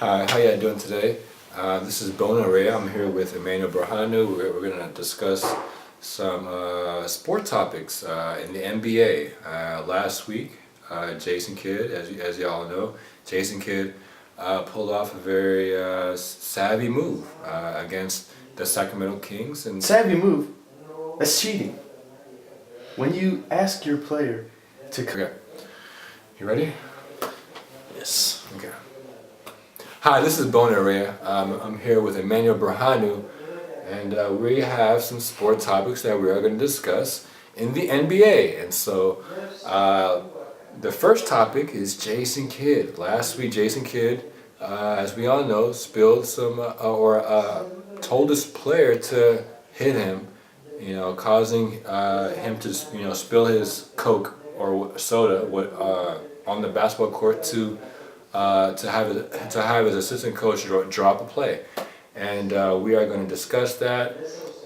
Hi, how you doing today? This is Bona Rea. I'm here with Emmanuel Berhanu. We're going to discuss some sport topics in the NBA. Last week, Jason Kidd, as y'all know, Jason Kidd pulled off a very savvy move against the Sacramento Kings. And Savvy move. That's cheating. When you ask your player to. okay, you ready? Yes. Okay. Hi, this is Bona Rea. I'm here with Emmanuel Berhanu, and we have some sport topics that we are going to discuss in the NBA. And so, the first topic is Jason Kidd. Last week, Jason Kidd, as we all know, spilled told his player to hit him, causing him to, spill his Coke or soda on the basketball court to have his assistant coach drop a play, and we are going to discuss that,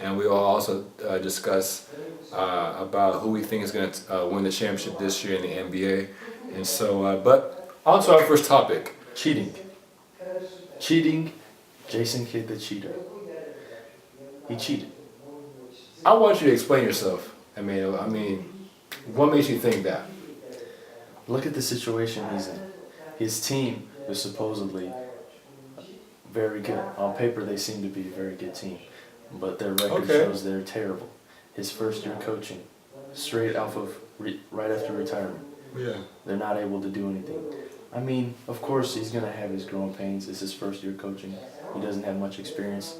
and we will also discuss about who we think is going to win the championship this year in the NBA, and so. But on to our first topic. Cheating. Cheating. Jason Kidd the cheater. He cheated. I want you to explain yourself. I mean, what makes you think that? Look at the situation he's in. His team is supposedly very good. On paper, they seem to be a very good team, but their record shows they're terrible. His first year coaching, straight off of right after retirement. Yeah. They're not able to do anything. I mean, of course, he's going to have his growing pains. It's his first year coaching. He doesn't have much experience.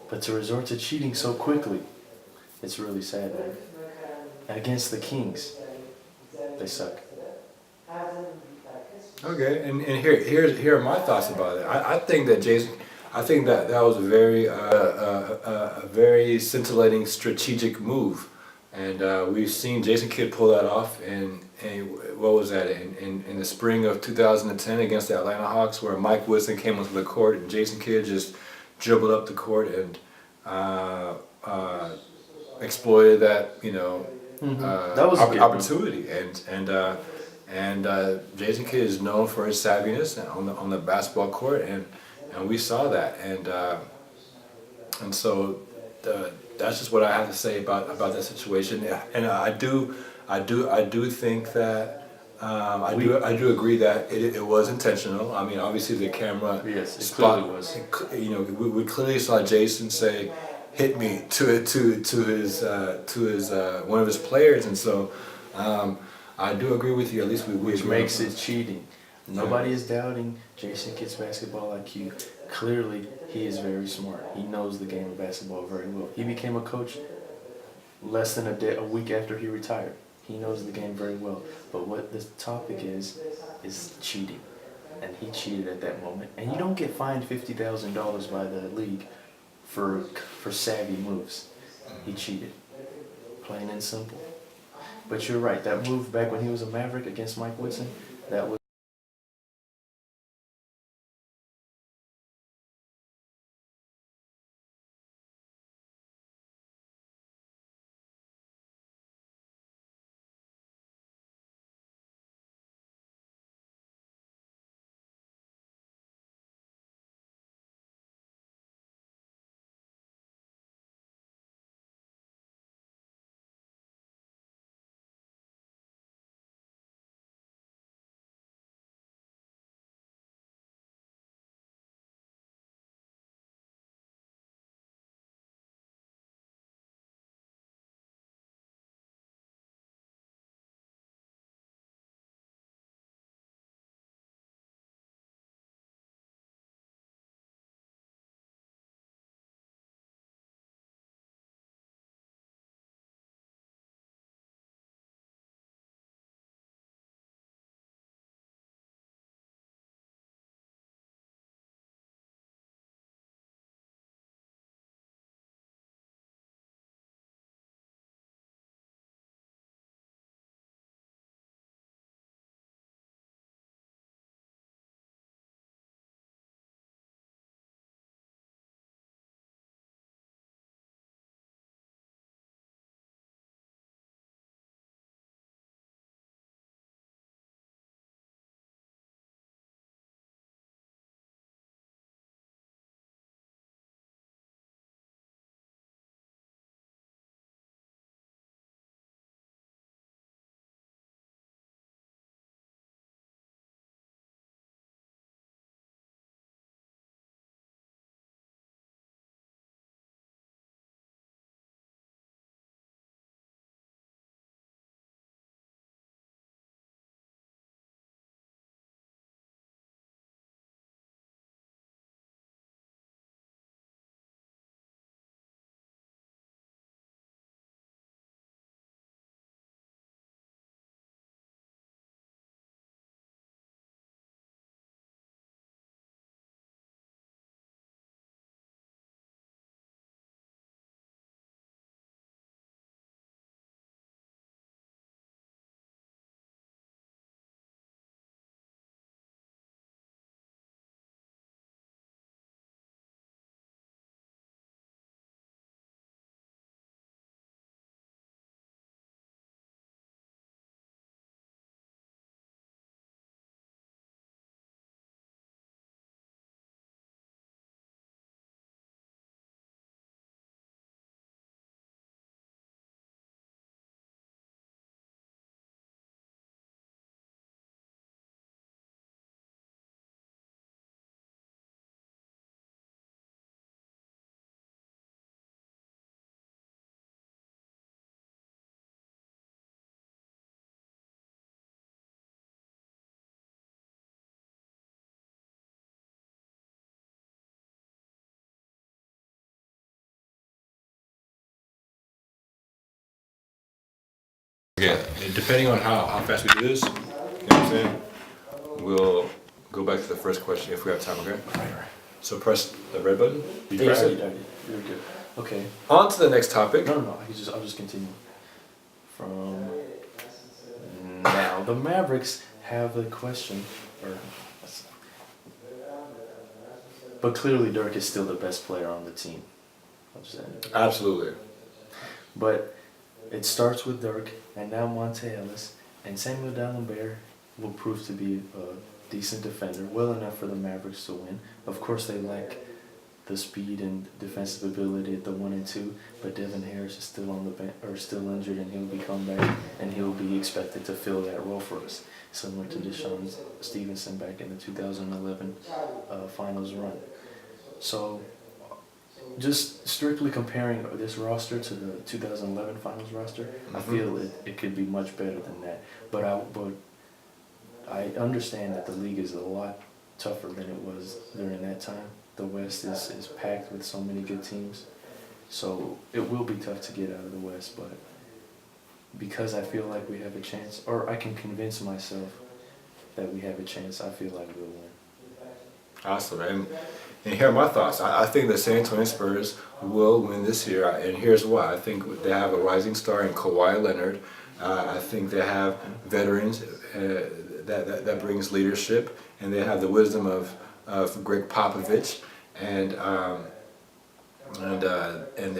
But to resort to cheating so quickly, it's really sad, man. Against the Kings, they suck. Okay, and here are my thoughts about it. I think that that was a very scintillating strategic move, and we've seen Jason Kidd pull that off in what was that in the spring of 2010 against the Atlanta Hawks, where Mike Woodson came onto the court and Jason Kidd just dribbled up the court and exploited that That was a good opportunity and Jason Kidd is known for his savviness on the basketball court, and we saw that, and so that's just what I have to say about that situation. And I do think that I do agree that it was intentional. I mean, obviously the camera clearly was. We clearly saw Jason say, "Hit me" to his one of his players, and so. I do agree with you. At least which makes it cheating. Nobody is doubting Jason Kidd's basketball IQ. Clearly, he is very smart. He knows the game of basketball very well. He became a coach less than a week after he retired. He knows the game very well. But what this topic is cheating. And he cheated at that moment. And you don't get fined $50,000 by the league for savvy moves. He cheated. Plain and simple. But you're right, that move back when he was a Maverick against Mike Woodson, that was Yeah, and depending on how fast we do this, you know what I'm saying, we'll go back to the first question if we have time, okay? Right. So press the red button. You Yeah, press I it. did. You're good. Okay. On to the next topic. No. I'll just continue. From now, the Mavericks have a question, but clearly Dirk is still the best player on the team. I'll just end it. Absolutely. But it starts with Dirk, and now Monte Ellis, and Samuel Dalembert will prove to be a decent defender, well enough for the Mavericks to win. Of course, they lack the speed and defensive ability at the 1 and 2, but Devin Harris is still on the bench, or still injured, and he'll be come back, and he'll be expected to fill that role for us, similar to Deshaun Stevenson back in the 2011 finals run. So, just strictly comparing this roster to the 2011 finals roster, I feel it could be much better than that. But I understand that the league is a lot tougher than it was during that time. The West is packed with so many good teams. So it will be tough to get out of the West, but because I feel like we have a chance, or I can convince myself that we have a chance, I feel like we'll win. Awesome. And here are my thoughts. I think the San Antonio Spurs will win this year, and here's why. I think they have a rising star in Kawhi Leonard. I think they have veterans that brings leadership, and they have the wisdom of Greg Popovich, and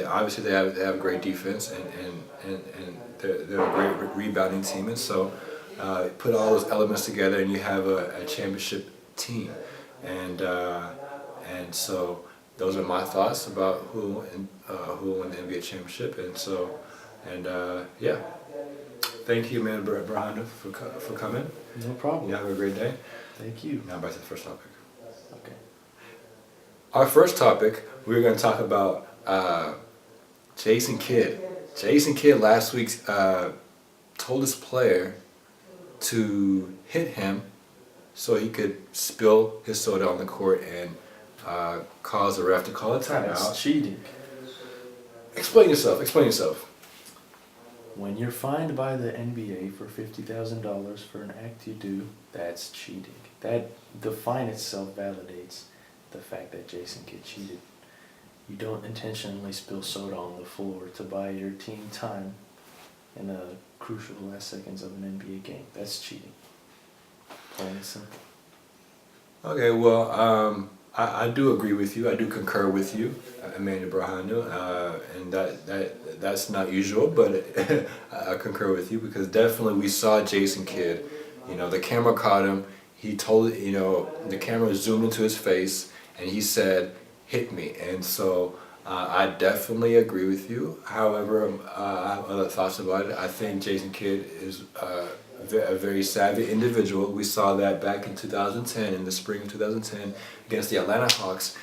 obviously they have great defense, and they're a great rebounding team, and so put all those elements together, and you have a championship team, and so those are my thoughts about who will win the NBA championship, and yeah. Thank you, man, Brahanda, for coming. No problem. You have a great day. Thank you. Now back to the first topic. Okay. Our first topic, we're going to talk about Jason Kidd. Jason Kidd last week told his player to hit him so he could spill his soda on the court and cause the ref to call a That's timeout. cheating. Explain yourself. When you're fined by the NBA for $50,000 for an act you do, that's cheating. The fine itself validates the fact that Jason Kidd cheated. You don't intentionally spill soda on the floor to buy your team time in the crucial last seconds of an NBA game. That's cheating. Plain and simple. Okay, well, I do agree with you. I do concur with you, Emmanuel Brahanu, and that's not usual, but I concur with you because definitely we saw Jason Kidd. You know, the camera caught him. He told, the camera zoomed into his face, and he said, "Hit me." And so I definitely agree with you. However, I have other thoughts about it. I think Jason Kidd is a very savvy individual. We saw that back in 2010, in the spring of 2010, against the Atlanta Hawks.